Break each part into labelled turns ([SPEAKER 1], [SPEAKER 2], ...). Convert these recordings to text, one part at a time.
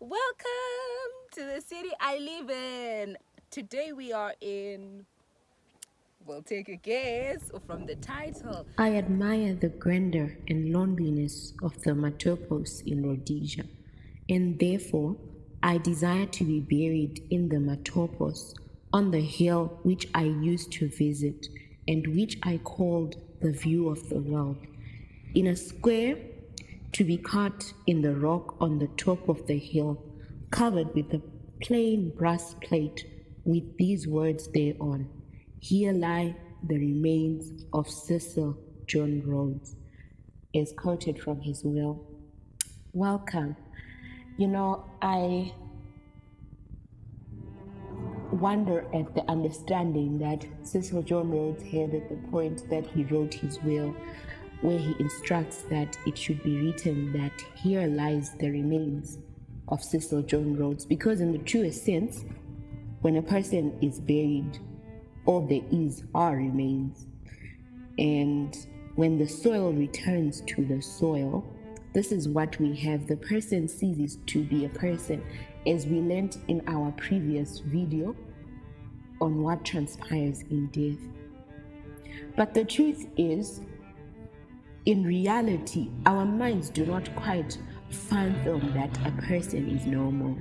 [SPEAKER 1] Welcome to the city I live in. Today we are we'll take a guess from the title.
[SPEAKER 2] I admire the grandeur and loneliness of the Matopos in Rhodesia, and therefore I desire to be buried in the Matopos, on the hill which I used to visit, and which I called the view of the world, in a square to be cut in the rock on the top of the hill, covered with a plain brass plate with these words thereon: Here lie the remains of Cecil John Rhodes, is quoted from his will. Welcome. I wonder at the understanding that Cecil John Rhodes had at the point that he wrote his will, where he instructs that it should be written that here lies the remains of Cecil John Rhodes, because in the truest sense, when a person is buried, all there is are remains. And when the soil returns to the soil, this is what we have. The person ceases to be a person, as we learned in our previous video on what transpires in death. But the truth is, in reality, our minds do not quite fathom that a person is normal.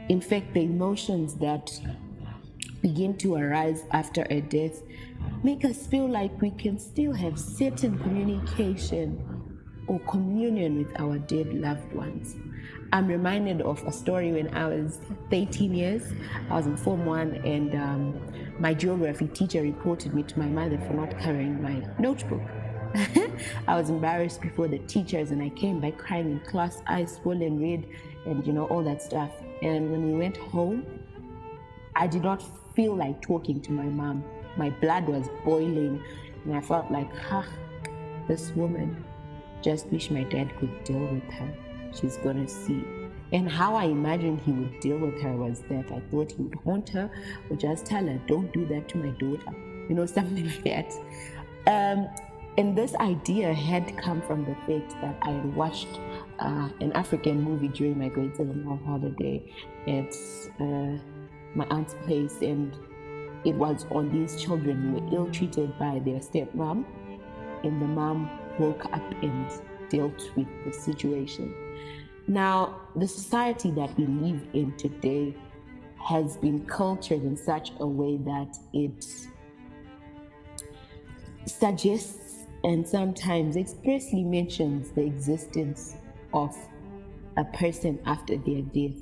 [SPEAKER 2] In fact, the emotions that begin to arise after a death make us feel like we can still have certain communication or communion with our dead loved ones. I'm reminded of a story when I was 13 years. I was in Form 1, and my geography teacher reported me to my mother for not carrying my notebook. I was embarrassed before the teachers, and I came back crying in class, eyes swollen red, and all that stuff. And when we went home, I did not feel like talking to my mom. My blood was boiling, and I felt like, this woman, just wish my dad could deal with her. She's gonna see. And how I imagined he would deal with her was that I thought he would haunt her or just tell her, don't do that to my daughter, something like that. And this idea had come from the fact that I had watched an African movie during my grade 7 holiday at my aunt's place, and it was on these children who were ill-treated by their stepmom, and the mom woke up and dealt with the situation. Now, the society that we live in today has been cultured in such a way that it suggests and sometimes expressly mentions the existence of a person after their death.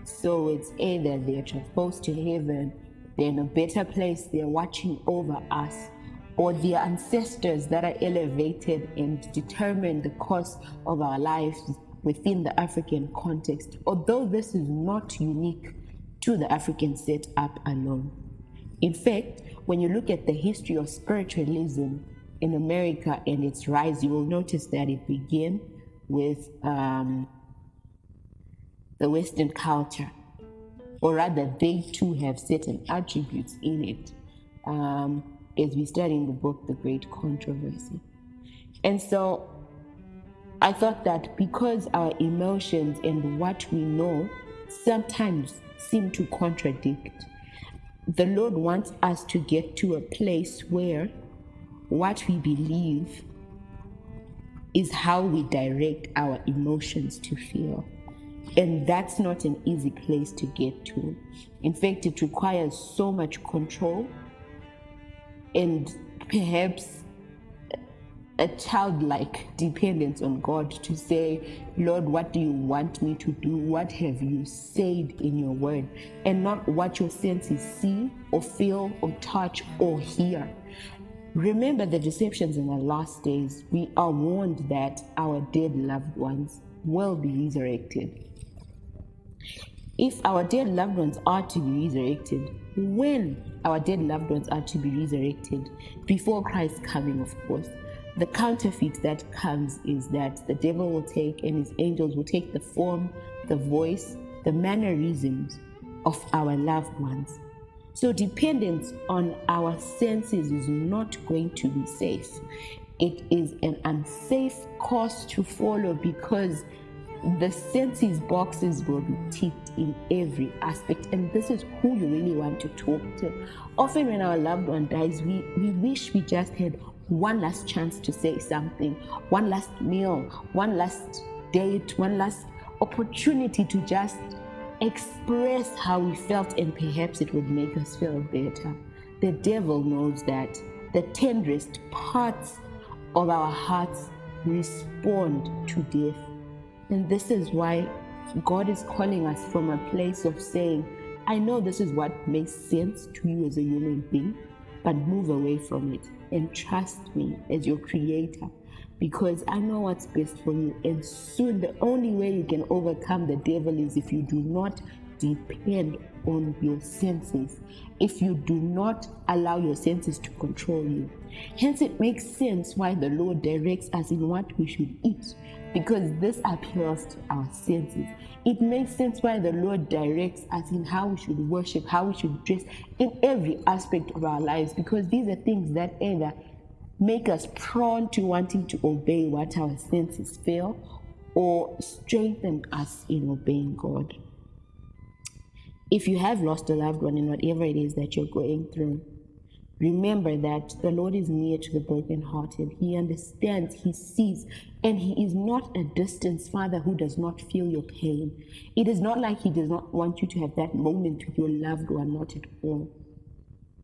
[SPEAKER 2] So it's either they're transposed to heaven, they're in a better place, they're watching over us, or their ancestors that are elevated and determine the course of our lives within the African context, although this is not unique to the African setup alone. In fact, when you look at the history of spiritualism in America and its rise, you will notice that it began with the Western culture, or rather they too have certain attributes in it, as we study in the book The Great Controversy. And so I thought that because our emotions and what we know sometimes seem to contradict, the Lord wants us to get to a place where what we believe is how we direct our emotions to feel. And that's not an easy place to get to. In fact, it requires so much control and perhaps a childlike dependence on God to say, Lord, what do you want me to do? What have you said in your word? And not what your senses see or feel or touch or hear. Remember the deceptions in the last days. We are warned that our dead loved ones will be resurrected. If our dead loved ones are to be resurrected, when our dead loved ones are to be resurrected, before Christ's coming, of course, the counterfeit that comes is that the devil will take and his angels will take the form, the voice, the mannerisms of our loved ones. So dependence on our senses is not going to be safe. It is an unsafe course to follow, because the senses boxes will be ticked in every aspect, and this is who you really want to talk to. Often when our loved one dies, we wish we just had one last chance to say something, one last meal, one last date, one last opportunity to just express how we felt, and perhaps it would make us feel better. The devil knows that the tenderest parts of our hearts respond to death. And this is why God is calling us from a place of saying, I know this is what makes sense to you as a human being, but move away from it and trust me as your creator, because I know what's best for you. And soon the only way you can overcome the devil is if you do not depend on your senses, if you do not allow your senses to control you. Hence, it makes sense why the Lord directs us in what we should eat, because this appeals to our senses. It makes sense why the Lord directs us in how we should worship, how we should dress, in every aspect of our lives, because these are things that either make us prone to wanting to obey what our senses feel, or strengthen us in obeying God. If you have lost a loved one in whatever it is that you're going through, remember that the Lord is near to the brokenhearted. He understands, He sees, and He is not a distant Father who does not feel your pain. It is not like He does not want you to have that moment with your loved one, not at all.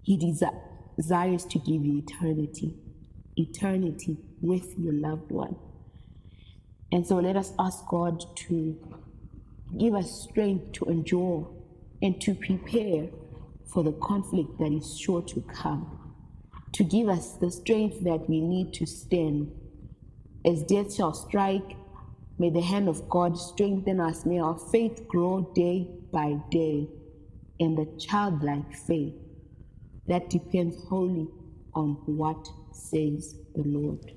[SPEAKER 2] He desires to give you eternity with your loved one. And so let us ask God to give us strength to endure and to prepare for the conflict that is sure to come, to give us the strength that we need to stand. As death shall strike, may the hand of God strengthen us. May our faith grow day by day, and the childlike faith that depends wholly on what says the Lord.